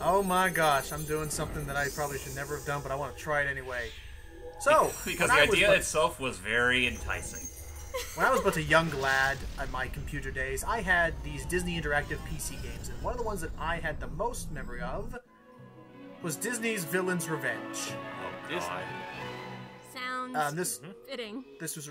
Oh my gosh, I'm doing something that I probably should never have done, but I want to try it anyway. So, because the idea itself was very enticing. When I was but a young lad at my computer days, I had these Disney Interactive PC games, and one of the ones that I had the most memory of was Disney's Villain's Revenge. Oh God. Sounds fitting. This was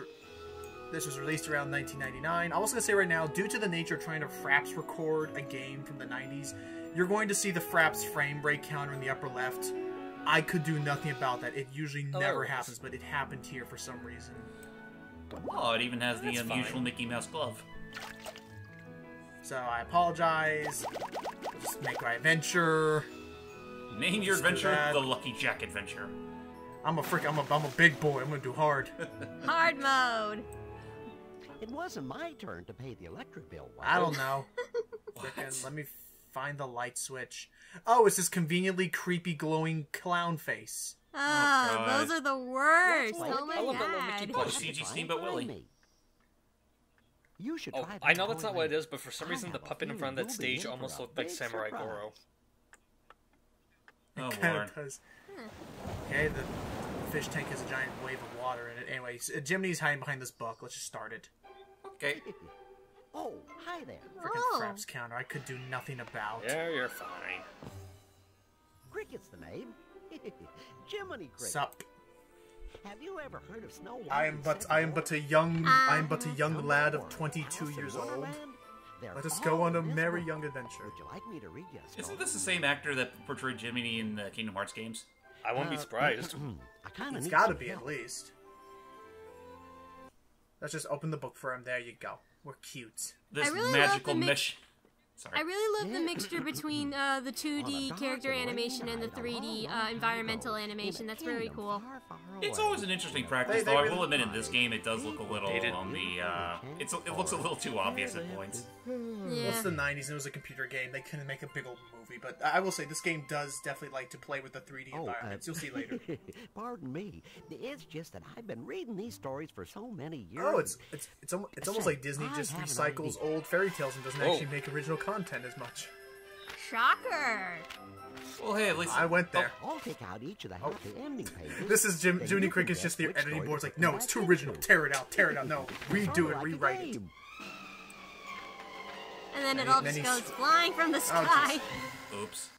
released around 1999. I was going to say right now, due to the nature of trying to Fraps record a game from the 90s, you're going to see the Fraps frame rate counter in the upper left. I could do nothing about that. It usually never happens, but it happened here for some reason. Oh, it even has the unusual Mickey Mouse glove. So I apologize. Just make my adventure. Name your adventure the Lucky Jack Adventure. I'm a big boy. I'm gonna do hard. Hard mode. It wasn't my turn to pay the electric bill. I don't know. Let me find the light switch. Oh, it's this conveniently creepy glowing clown face. Oh, those are the worst. Oh my God. Oh, CG Steamboat Willie. You should try I know that's not what it is, but for some reason the puppet in front of that stage almost looked like Samurai Goro. Oh, kind Lord. of does. Okay, the fish tank has a giant wave of water in it. Anyway, Jiminy's hiding behind this book. Let's just start it. Okay. Oh, hi there. Frickin' Fraps counter. I could do nothing about. Yeah, you're fine. Cricket's the name. Jiminy Cricket. Sup? Have you ever heard of Snow White? I am but a young lad of 22 years old. Let us go on a merry young adventure. Would you like me to read you a story? Isn't this the same actor that portrayed Jiminy in the Kingdom Hearts games? I won't be surprised. It's gotta be at least. Let's just open the book for him. There you go. We're cute. This really magical mesh. Sorry. I really love the mixture between the 2D character animation and the 3D environmental animation. That's very cool. It's always an interesting practice, though. I will admit, in this game, it does look a little on the. It looks a little too obvious at points. Yeah. Well, it's the 90s and it was a computer game. They couldn't make a big old movie, but I will say this game does definitely like to play with the 3D environments. You'll see later. Pardon me. It's just that I've been reading these stories for so many years. Oh, it's almost like Disney just recycles old fairy tales and doesn't actually make original content as much. Shocker! Well, hey, at least I went there. I'll take out each of the happy ending pages. This is Jiminy Cricket's just the editing board's like, no, it's too original. Tear it out. No, redo it, rewrite it. And then it all just goes flying from the sky. Oops.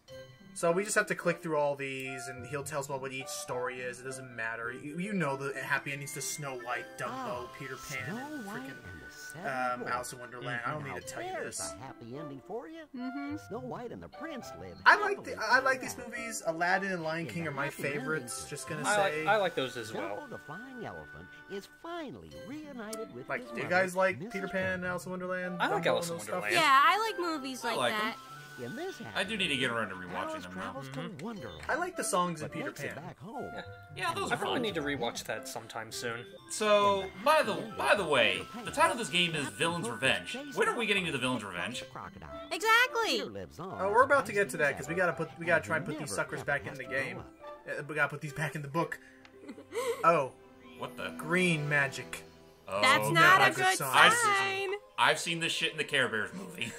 So we just have to click through all these, and he'll tell us about what each story is. It doesn't matter. You know the happy endings to Snow White, Dumbo, Peter Pan, and freaking Alice in Wonderland. I don't need to tell you this. A happy ending for you. Snow White and the Prince lived. I like these movies. Aladdin and Lion King are my favorites. Just gonna say. I like those as well. Dumbo the Flying Elephant is finally reunited with his do you guys like Peter Pan and Alice in Wonderland? I like Alice in Wonderland. Yeah, I like movies like that. In this I do need to get around to rewatching them now. I like the songs in Peter Pan. Back home. Yeah, those I are probably fun. need to rewatch that sometime soon. So, by the way, the title of this game is Villain's Revenge. When are we getting to the Villain's Revenge? Exactly. Oh, we're about to get to that because we gotta try and put these suckers back in the game. We gotta put these back in the book. Oh, What the? green magic. Oh, That's not a good sign. I've seen this shit in the Care Bears movie.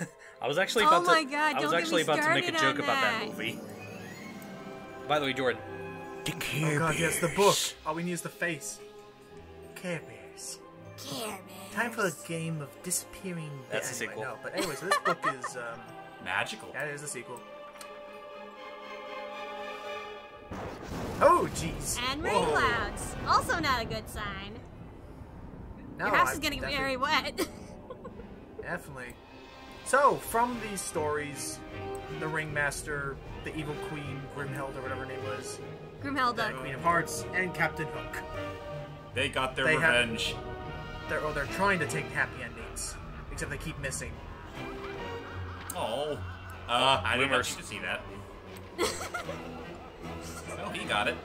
I was actually about to. I was actually about to make a joke about that movie. By the way, Jordan. Oh god, yes, the book. All we need is the face. Care Bears. Care Bears. Time for a game of disappearing. That's the sequel. No, but anyway, so this book is Magical. Yeah, it is a sequel. Oh, jeez. And rain clouds. Also not a good sign. No, Your house is getting very wet. Definitely. So, from these stories, the Ringmaster, the Evil Queen, Grimhilda, whatever her name was, Grimhilda. Queen of Hearts, and Captain Hook. They got their revenge. They're trying to take happy endings, except they keep missing. Oh. I didn't want you to see that. Well, he got it.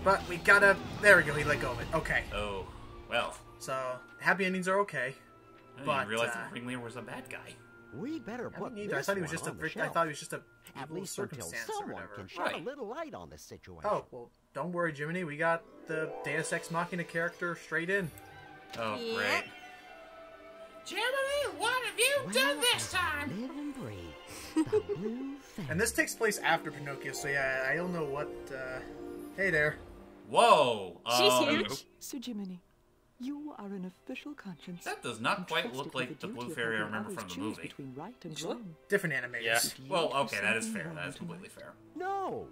But we gotta... There we go, he let go of it. Okay. Oh, well. So, happy endings are okay. I But didn't realize the Ringleader was a bad guy. We better put I thought he was just a at least until someone can whatever. shed a little light on this situation. Oh, well, don't worry, Jiminy. We got the Deus Ex Machina character straight in. Oh, Yep. great. Jiminy, what have you done this time? Live and breathe. And this takes place after Pinocchio, so yeah, I don't know what, Hey there. Whoa! She's huge. Sir Jiminy, you are an official conscience. That does not quite look like the Blue Fairy I remember from the movie. Right and wrong. Different animators. Yeah. Well, okay, that is fair. That is completely fair. No.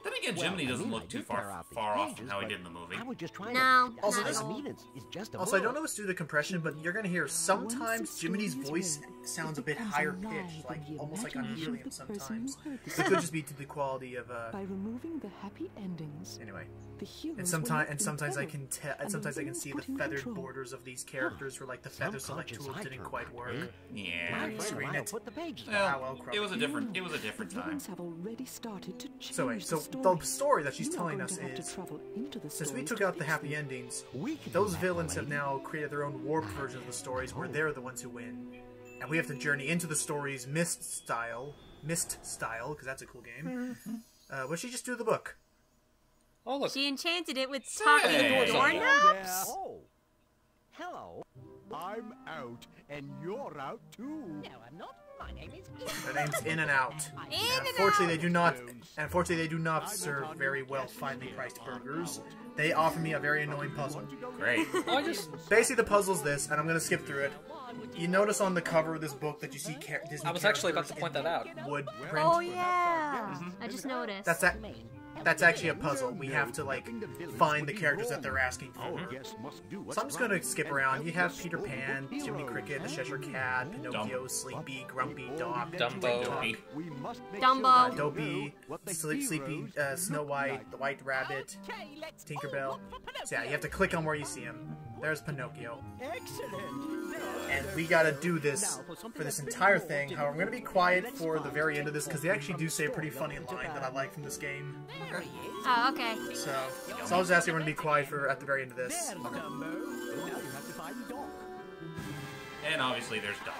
Then again, Jiminy doesn't look too far off from how he did in the movie. I was just trying No, Also, not this- at all. Also, I don't know if it's due to compression, but you're gonna hear sometimes Jiminy's voice sounds a bit higher pitched, like almost like on helium sometimes. It could just be to the quality of By removing the happy endings, anyway. the heroes And sometimes I can tell, and sometimes I can see the feathered borders of these characters where like the feather select tools didn't quite work. Yeah. Screen it. put the pages Well, it was a different time. have already started to change So wait, so the story that she's telling us is, since we took out the happy endings, those villains have now created their own warped version of the stories where they're the ones who win. And we have to journey into the stories Mist style, because that's a cool game. What she just do the book? Oh, look. She enchanted it with talking doorknobs. Oh. Hello. I'm out, and you're out too. No, I'm not. My name is Their name's In and Out. In And and unfortunately, out. they do not serve very well finely priced burgers. They offer me a very annoying puzzle. Great. Oh, I just... Basically, the puzzle's this, and I'm gonna skip through it. You notice on the cover of this book that you see Disney I was actually about to characters point in that out. wood print. Oh yeah, I just noticed. That's actually a puzzle. We have to like find the characters that they're asking for. So I'm just gonna skip around. You have Peter Pan, Jiminy Cricket, the Cheshire Cat, Pinocchio, Sleepy, Grumpy, Doc, Dumbo. Dopey. Dumbo. Dopey, Sleepy, Snow White, the White Rabbit, Tinkerbell. So yeah, you have to click on where you see him. There's Pinocchio. And we gotta do this for this entire thing. However, I'm gonna be quiet for the very end of this because they actually do say a pretty funny line that I like from this game. Oh, okay. So I'll just ask everyone to be quiet for at the very end of this. And obviously there's Doc.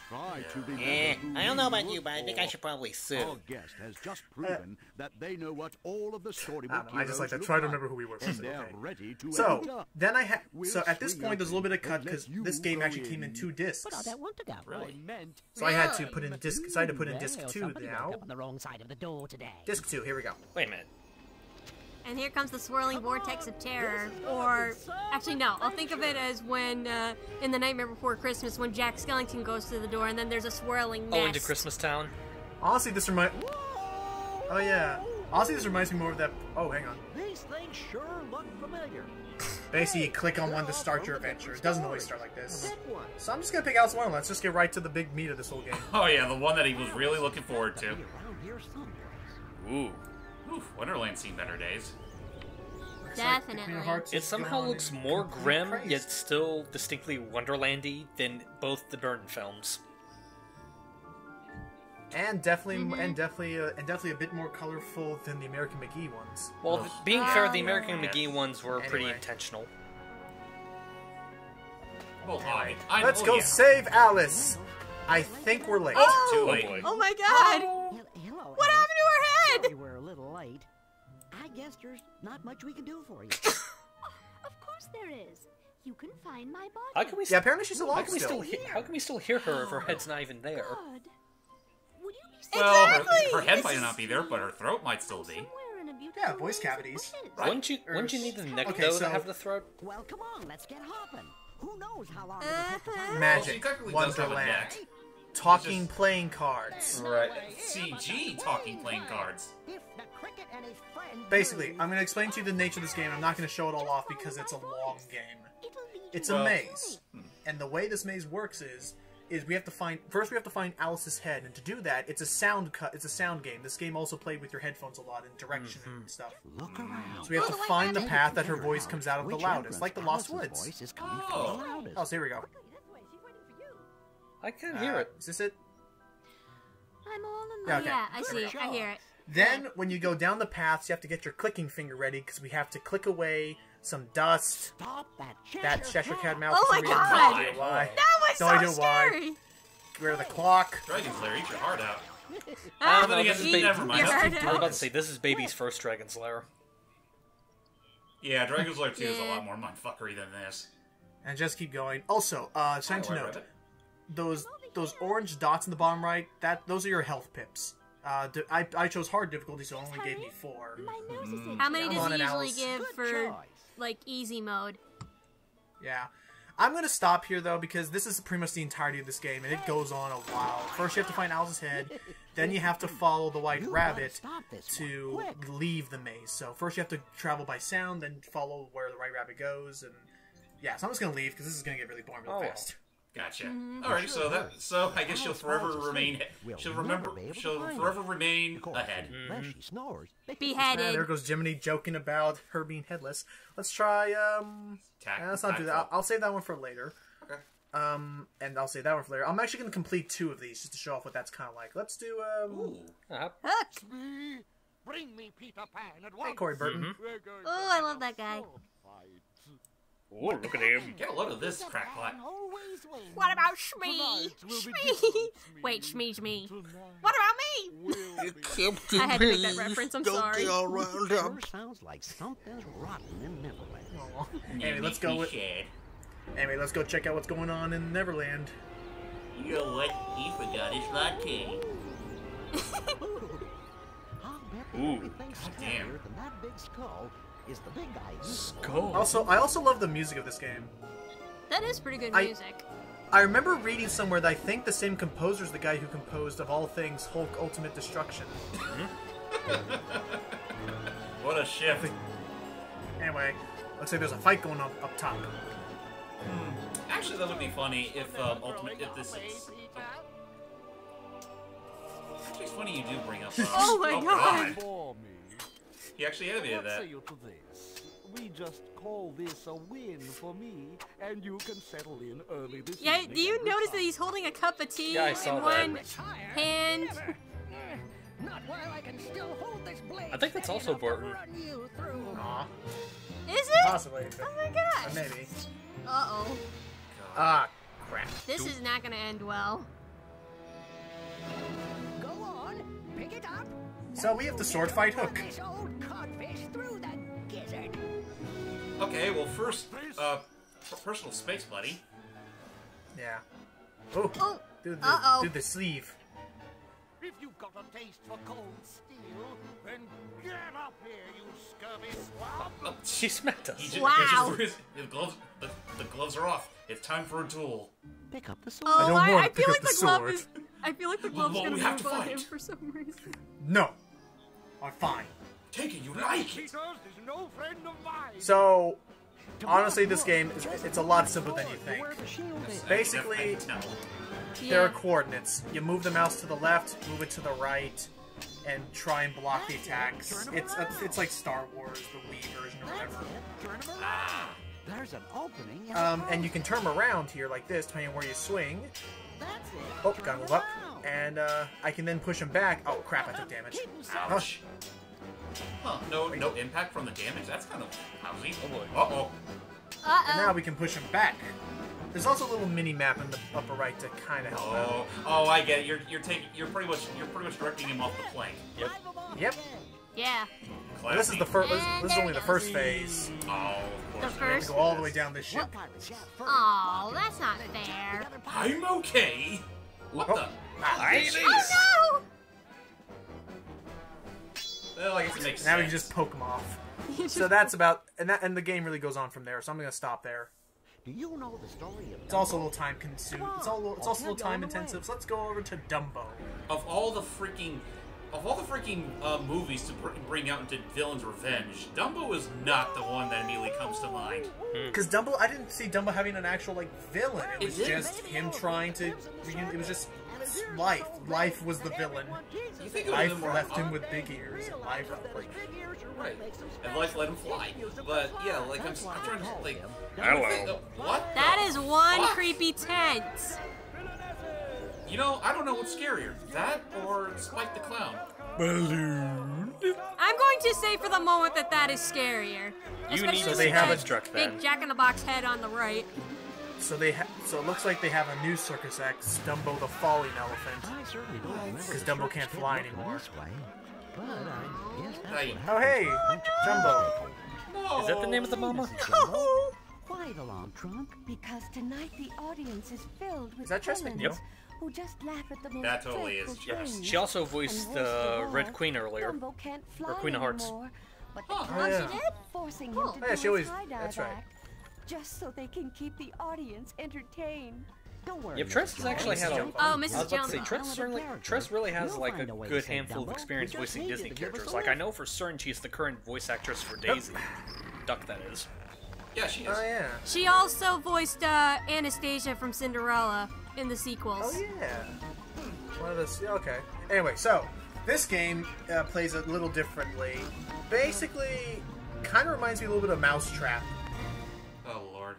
I don't know about you, but I think I should probably sue. Our guest has just proven that they know what all of the storybook I just like to heroes try to look remember who we were. and they're Okay. ready to So act up. then so at this point there's a little bit of cut because this game actually came in 2 discs. want to go. Really? So I had to put in disc. So I had to put in disc 2 Somebody now. woke up on the wrong side of the door today. Disc 2. Here we go. Wait a minute. And here comes the swirling vortex of terror. Or, actually no, I'll think of it as when, in The Nightmare Before Christmas, when Jack Skellington goes through the door and then there's a swirling nest. Oh, into Christmas Town? Honestly, this Oh yeah. Honestly, this reminds me more of that. Oh, hang on. These things sure look familiar. Basically, you click on one to start your adventure. It doesn't always start like this. So I'm just gonna pick out one. Let's just get right to the big meat of this whole game. Oh yeah, the one that he was really looking forward to. Around here somewhere. Ooh. Oof, Wonderland's seen better days. Definitely. It somehow looks more grim, yet still distinctly Wonderlandy than both the Burton films. And definitely a bit more colorful than the American McGee ones. Well, being fair, the American yeah. McGee ones were pretty Anyway. intentional. Well, Let's go save Alice. I think we're late. Oh! Too late. boy. Oh my god! Hello, What Alice. happened to her head? You were a little late. I guess there's not much we can do for you. Of course there is. You can find my body. How can we? Yeah, apparently she's how alive can we still. how can we still hear her if her head's not even there? God. Would you be Well, Exactly! her head This might is- not be there, but her throat might still be. somewhere in a beautiful Yeah, voice maze of cavities. bushes? Wouldn't you need the neck Okay, though so- to have the throat? Well, come on, let's get hopping. Who knows how long it'll take to find Well, she Magic, technically does have a Wonderland, neck. talking Just- playing cards. Right. CG talking playing cards. If the cricket and his friend Basically, I'm going to explain to you the nature of this game. I'm not going to show it all off because it's a long game. It'll lead It's you a to maze, and the way this maze works is we have to find Alice's head, and to do that, it's a sound game. This game also played with your headphones a lot and direction and stuff. look around. So we have to find the path that her voice comes out of the Which loudest, like the Lost Alice's Woods. voice is coming Oh. from the loudest. Oh, so here we go. I can't hear it. Is this it? I'm all alone. Yeah, okay. Yeah, I see it. I hear it. Then, when you go down the paths, you have to get your clicking finger ready because we have to click away some dust. Stop that That Cheshire Cat mouth. Oh for my some reason. God! No idea why. That was No idea so why. scary! Get rid of the clock. Dragon's Lair, eat your heart out. Ah, then again, eat never mind. your Let's heart keep I was out. about to say this is baby's first Dragon's Lair. Yeah, Dragon's Lair 2 is a Yeah. lot more mindfuckery than this. And just keep going. Also, it's time to Why, note, Rabbit? those those orange dots in the bottom right, those are your health pips. I chose hard difficulty, so it only gave me 4. How many does it usually give for, like, easy mode? Yeah. I'm going to stop here, though, because this is pretty much the entirety of this game, and it goes on a while. First, you have to find Alice's head, then you have to follow the white rabbit to leave the maze. So first you have to travel by sound, then follow where the white rabbit goes, and yeah, so I'm just going to leave, because this is going to get really boring really fast. Gotcha. Alrighty, so I guess she'll forever remain. She'll forever remain ahead. Beheaded. And there goes Jiminy joking about her being headless. Let's try. Let's not do that. I'll save that one for later. Okay. And I'll save that one for later. I'm actually going to complete 2 of these just to show off what that's kind of like. Let's do. Bring me Peter Pan at once. Hey, Corey Burton. Oh, I love that guy. Oh, look at him. Get a load of this, crackpot. What about Shmee? Shmee! Wait, Shmee's me. What about me? I had to make that reference, I'm sorry. Sure sounds like something's rotten in Neverland. Anyway, let's go check out what's going on in Neverland. You know what? He forgot his latte. Ooh, damn. That big skull is the big guy. Skull. I also love the music of this game. That is pretty good music. I remember reading somewhere that I think the same composer is the guy who composed, of all things, Hulk Ultimate Destruction. What a shift. Anyway, looks like there's a fight going on up top. Actually, that would be funny if this is... Actually, it's funny you do bring up... Oh my god! He actually animated that. We just call this a win for me, and you can settle in early this Yeah, evening. do you notice that he's holding a cup of tea I saw in that. one hand? Not while I can still hold this blade. I think that's also Burton. Aw. Is it? Possibly. Oh my gosh. Maybe. Uh-oh. Ah, crap. This is not gonna end well. Go on, pick it up. So we have to sword fight Hook. This old codfish through the gizzard. Okay, well first, personal space, buddy. Yeah. Oh, Oh, do the sleeve. If you've got a taste for cold steel, then get up here, you scurvy swab. She smacked us. He just, Wow. the gloves are off. It's time for a duel. Pick up the sword. Oh, don't want I to feel pick like up the the glove sword. is... I feel like the glove's Well, gonna we have move to on him fight. for some reason. No. I'm fine. Take it, you like it. Peters is no friend of mine. So, honestly, this game, it's a lot simpler than you think. Basically, there are coordinates. You move the mouse to the left, move it to the right, and try and block the attacks. It's like Star Wars, the Wii version or whatever. There's an opening. And you can turn around here like this, depending on where you swing. Oh, gotta move up. And I can then push him back. Oh crap, I took damage. Ouch. Huh, no impact from the damage? That's kind of lousy. Oh boy. Uh-oh. And now we can push him back. There's also a little mini map in the upper right to kind of help out. Oh, I get it. You're pretty much directing him off the plank. Yep. Yep. Yeah. And this is the first. This is only the first phase. Oh, of course. The We have first... to go all the way down this ship. Oh, that's not fair. I'm okay. What the? Oh Well, I guess it makes sense. Now we can just poke him off. So that's about, and the game really goes on from there. So I'm gonna stop there. Do you know the story of It's also a little time consuming. It's also a little time intensive. So let's go over to Dumbo. Of all the freaking movies to bring out into Villain's Revenge, Dumbo is not the one that immediately comes to mind. Because Dumbo, I didn't see Dumbo having an actual like villain. It was just him trying to. It was just life. Life was the villain. You think it Life was more left him with big ears, and life like. right, and life let him fly. But yeah, like I'm trying to like. Hello. What? That is one fuck? creepy tent. You know, I don't know what's scarier, that or Spike the Clown. Balloon. I'm going to say for the moment that that is scarier. You Especially need to since they have that a struct big then. Jack-in-the-Box head on the right. So so it looks like they have a new circus act, Dumbo the Falling Elephant. I certainly don't remember. Because Dumbo can't fly anymore. This way, but I guess that's Hey. what Oh hey, Jumbo. No. Is that the name of the mama? Quiet along, Trunk. Because tonight the audience is filled with Is that Chess villains. McNeil? who just laugh at the most That totally dreadful is Jess. things. She also voiced And the worst of Red all, Queen earlier. Dumbo can't fly Queen of Hearts. anymore, but Oh, they yeah. can't stop forcing Cool. him Yeah, to she do always- his high dive that's right. act, just so they can keep the audience entertained. Don't worry. Yep, Tress has actually had a. Oh, I was Mrs. about to say, Jumbo. Tress really has You'll like a find a way to good say handful of Dumbo. experience We just voicing need you Disney to give us characters. a Like, I lift. know for certain she's the current voice actress for Daisy. Duck, that is. Yeah, she is. Oh yeah. She also voiced Anastasia from Cinderella in the sequels. Oh yeah. One of those. Okay. Anyway, so this game plays a little differently. Basically, kind of reminds me a little bit of Mousetrap. Oh lord.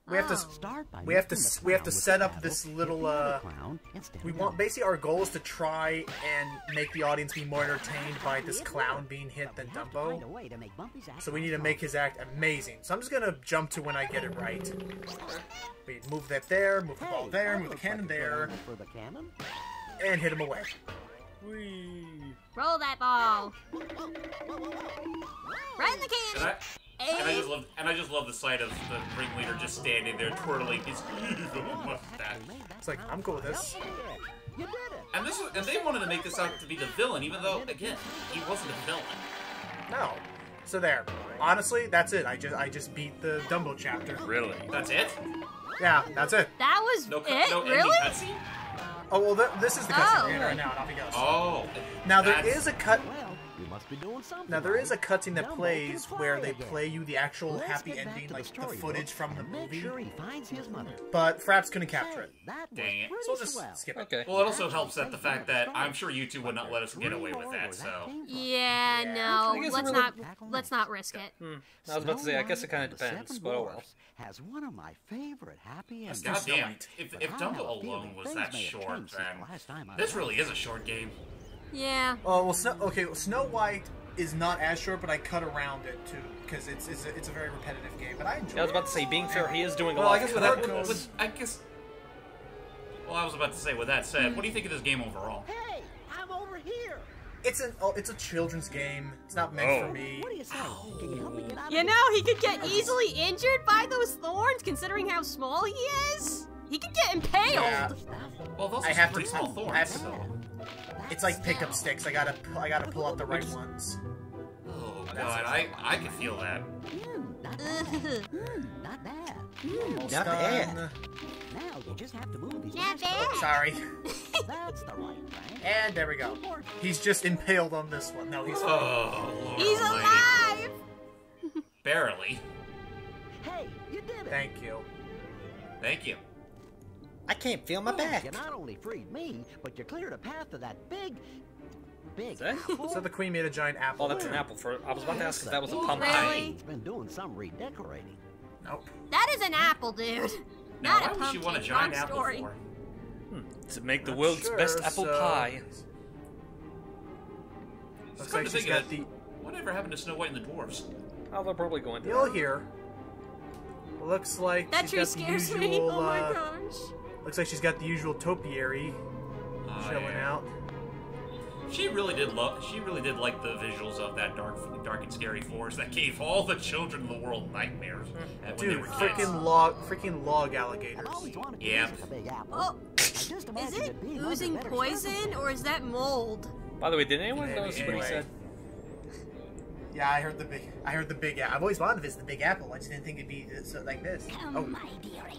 We have to. Start by We have to. mixing the We have clown to with set the up paddle, this hit little. the other clown instead We of want the- basically our goal is to try and make the audience be more entertained by this clown being hit than We have to find a Dumbo. way to make Bumpy's act So we need to like make his act amazing. So I'm just gonna jump to when I get it right. We move that there, move the ball Hey, there, that move the looks like cannon a good there, angle for the cannon. and hit him away. Roll that ball. Right in the And can. I just love the sight of the ringleader just standing there twirling his evil mustache. It's like, I'm cool with this. You did it. And they wanted to make this out to be the villain, even though again he wasn't a villain. No. So there. Honestly, that's it. I just beat the Dumbo chapter. Really? That's it. Yeah, that's it. That was No, it? no ending Really? cutscene. Oh well, this is the cutscene Oh. we're in right now, and off he goes. Oh. Now there that's- is a cut. Well, you must be doing something. Now there is a right. cutscene that Dumbo plays can where fly they again. play you the actual Let's happy get back ending, to like the storybook footage from the and make movie. sure he finds his mother. But Fraps couldn't capture it. Hey, that was Dang it. pretty So we'll just swell. skip it. Okay. Well, it also helps that the fact that I'm sure you two would not let us get away with that. So. Yeah, I no. guess Let's it not. really- Let's not risk it. I was about to say, I guess it kind of Snow White depends, and the but oh well. Seven Dwarfs has one of my favorite happy endings. That's Snow Goddamn, White. if But I have Dumbo a alone feeling was things that may have short, changed since then the last time I this was really out. is a short game. Yeah. Oh well, Snow White is not as short, but I cut around it too because it's a very repetitive game. But I enjoy. Yeah, I was about to say, being fair, he is doing a Well, lot I of guess with cutting that, in this. Well, I was about to say, with that said, what do you think of this game overall? Hey, I'm over here. It's a children's game. It's not meant for me. What do you say? Can you help me get out of You here? know, he could get easily injured by those thorns, considering how small he is. He could get impaled. Yeah. Well, those I are have pretty to. small I have thorns. to. It's like pickup sticks. I gotta pull out the right ones. Oh god, I can feel that. Not bad. Not bad. Almost Not bad. done. Now you just have to move these Not last bad. buttons. Sorry. That's the right thing. And there we go. He's just impaled on this one. No, he's fine. Oh, Lord He's almighty. alive. Barely. Hey, you did it. Thank you. Thank you. I can't feel my back. You not only freed me, but you cleared a path to that big Is that? apple. So the queen made a giant apple. Oh, that's an apple. I was about to ask if that was a pumpkin. Really? It's been doing some redecorating. Nope. That is an apple, dude. Now, Not why a would you want a pumpkin. giant Wrong apple story. for? To make the Not world's sure, best apple so- pie. Looks Come like to she's think of got the. it, whatever happened to Snow White and the dwarves? Oh, they'll probably go into You'll that. hear. Looks like That she's tree got scares the me. usual. Oh my gosh. Looks like she's got the usual topiary showing Yeah. out. She really did like the visuals of that dark and scary forest that gave all the children of the world nightmares when they Dude, were kids. freaking log alligators. I've always wanted to Yep. visit the Big Apple. Oh, I just is imagined it being under oozing better poison or is that mold? By the way, did anyone Maybe, notice what he anyway. said? Yeah, I heard the big apple. I've always wanted to visit the Big Apple. I just didn't think it'd be like this. Come, Oh, my dearie.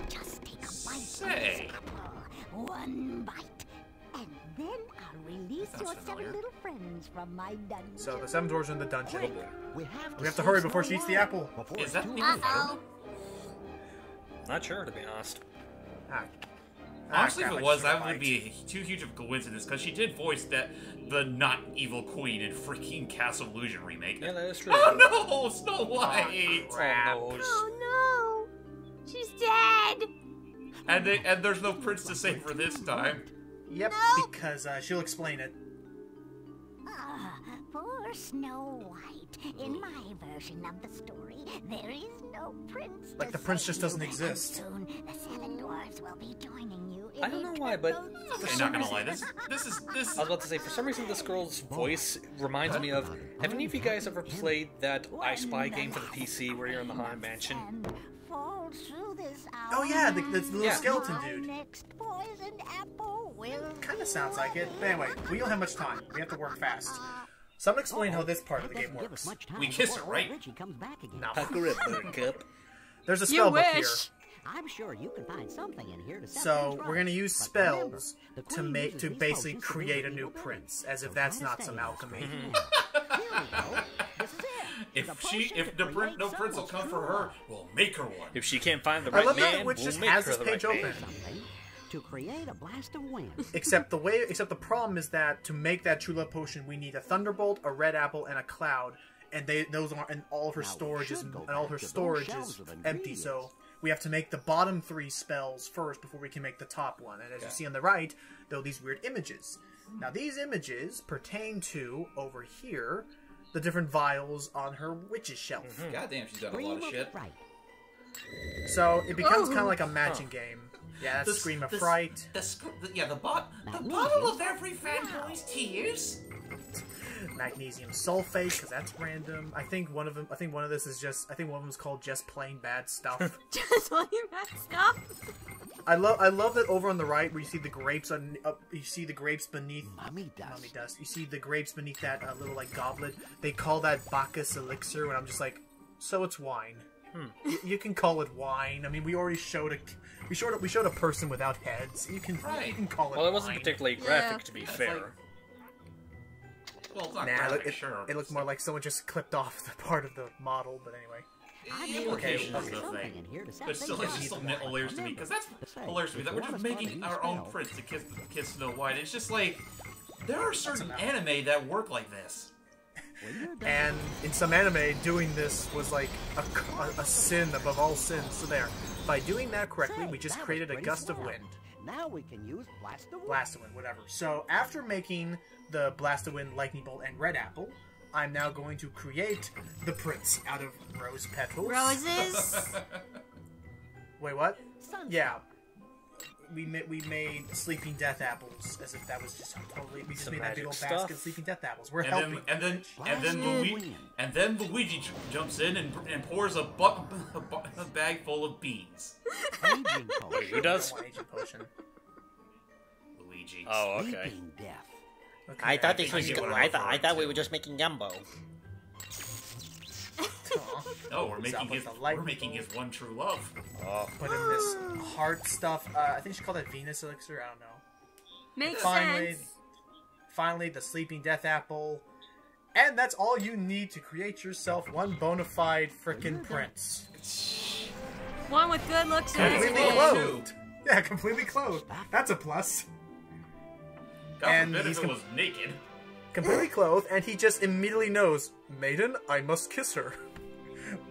Just take a bite Say. of this apple. One bite. And then I'll release Sounds your familiar. 7 little friends from my dungeon. so the seven dwarves are in the dungeon. Quick, we have to to save hurry before Snow she eats the White apple. before Is it's that too even late. Uh-oh. Not sure, to be honest. Ah. Honestly, crap, if it I was, just that took a would be too huge of a coincidence, because she did voice the not evil queen in freaking Castle Illusion remake. Yeah, that is true. Oh no, Snow White! Oh, no. Oh no. She's dead. And there's no prince to save her this time. Yep, No. because she'll explain it. Ah, poor Snow White. In my version of the story, there is no prince. Like to the prince save just doesn't you, exist. And soon, the 7 dwarves will be joining you. In I don't a know why, but triple for I'm some not gonna reason, lie, this is I was about to say, for some reason, this girl's voice reminds me of. Have any of you guys ever played that I Spy game for the PC where you're in the Haunted Mansion? And fall through this Oh yeah, the little skeleton My dude. next poisoned apple will Kind of sounds like it. But anyway, we don't have much time. We have to work fast. So I'm gonna explain how this part of the game works. We kiss her, right? Richie comes back again. No. Pucker up, Buttercup. There's a You spell book here. wish. I'm sure you can find something in here to set So things we're right. gonna use But remember, spells the to queen make uses to these basically potions to create a build new baby. prince, as if So that's try to not stay some as alchemy. straight as possible. Here we go. This is it. The potion If to the create no prince will someone's come true for her, love. we'll make her one. If she can't find the I right love that man, Witch we'll just make has her this the page right open. man. Something to create a blast of wind. Except the problem is that to make that true love potion, we need a thunderbolt, a red apple, and a cloud, and those are and all of her Now, we storage is should go and all of her back to those storage shelves is of empty. ingredients. So we have to make the bottom 3 spells first before we can make the top one. And as you see on the right, there are these weird images. Now these images pertain to over here the different vials on her witch's shelf. Goddamn, she's done a lot Scream of of shit. fright. So it becomes kind of like a matching game. Yeah, that's Scream of Fright. The Now, bottle of every fanboy's tears. Magnesium sulfate, because that's random. I think one of them is called just plain bad stuff. Just like that stuff. I love that over on the right where you see the grapes you see the grapes beneath Mummy dust. Mummy dust. You see the grapes beneath that little like goblet. They call that Bacchus elixir, and I'm just like, so it's wine. You can call it wine. I mean, we already showed a person without heads. You can call it. Well, it wasn't wine. particularly graphic, Yeah. to be That's fair. like- Well, it's not Nah, graphic, sure. it looked more like someone just clipped off the part of the model. But anyway. The implication is the Something thing. in here to set But still, things it's just right. still hilarious to me, because that's hilarious to me, that we're just making our own prince to kiss Snow White. It's just like, there are certain anime that work like this. And in some anime, doing this was like a sin above all sins. So there, by doing that correctly, we just created a gust of wind. Now we can use blast of wind. Blast of wind, whatever. So after making the blast of wind, lightning bolt, and red apple, I'm now going to create the prince out of rose petals. Roses. Wait, what? Sunshine. Yeah. We made sleeping death apples as if that was just totally. We just Some made that big old magic basket stuff. of sleeping death apples. We're helping. And then Luigi jumps in and pours a bag full of beans. Aging Wait, potion. who does? One agent potion. Luigi. Oh, okay. Sleeping death. Okay, I thought this I was. get what I'm I thought referring we to. were just making gumbo. No, we're Stop making with his the light we're making his one true love. Oh, Put in this heart stuff. I think she called that Venus elixir. I don't know. Makes Finally, sense. finally, the sleeping death apple, and that's all you need to create yourself one bona fide frickin' prince. One with good looks and Completely a clothed. Yeah, completely clothed. That's a plus. God And forbid he's if it was naked. Completely clothed, and he just immediately knows, maiden, I must kiss her.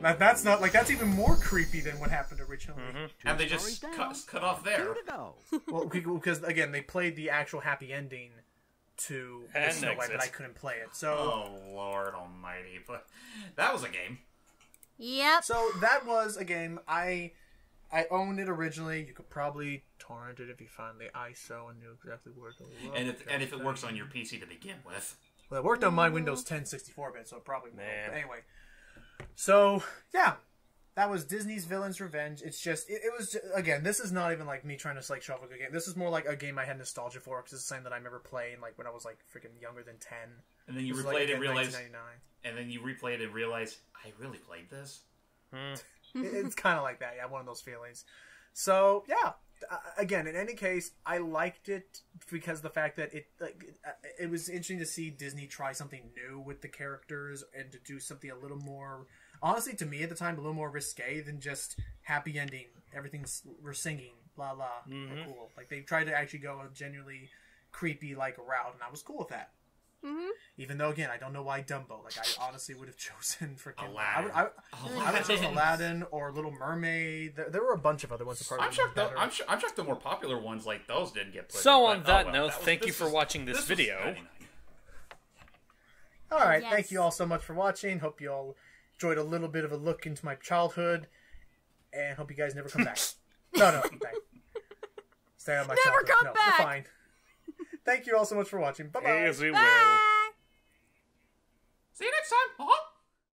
That's not like that's even more creepy than what happened originally. And they just cut off there. Two to go. Well, because again, they played the actual happy ending to the And Snow White, exit. but I couldn't play it. So, Oh Lord Almighty! But that was a game. Yep. so that was a game. I owned it originally. You could probably torrent it if you found the ISO and knew exactly where to look. And if it works on your PC to begin with. Well, it worked on my Windows 10 64-bit, so it probably will. Man. But anyway, so yeah, that was Disney's Villain's Revenge. It's just it was just, again, this is not even like me trying to like show off a good game. This is more like a game I had nostalgia for because it's something that I remember playing like when I was like freaking younger than 10. And then you This is, replayed like, it and again, realized 1999. and then you replayed it and realized I really played this. It's kind of like that, yeah, one of those feelings. So yeah, again, in any case, I liked it because the fact that it was interesting to see Disney try something new with the characters and to do something a little more, honestly, to me at the time, a little more risque than just happy ending. We're singing, blah blah, we're cool. Like they tried to actually go a genuinely creepy like route, and I was cool with that. Even though, again, I don't know why Dumbo. Like, I honestly would have chosen freaking Aladdin. I would have chosen Aladdin or Little Mermaid. There were a bunch of other ones that probably I'm shocked. better. I'm shocked the more popular ones like those didn't get put. So in, on but, that well, note, was- thank you for was- watching this was video. 99. All right, Yes. thank you all so much for watching. Hope you all enjoyed a little bit of a look into my childhood, and hope you guys never come back. No, come back. Stay on my Never childhood. come No, back. We're fine. Thank you all so much for watching. Bye bye. Yes, we will. Bye. See you next time.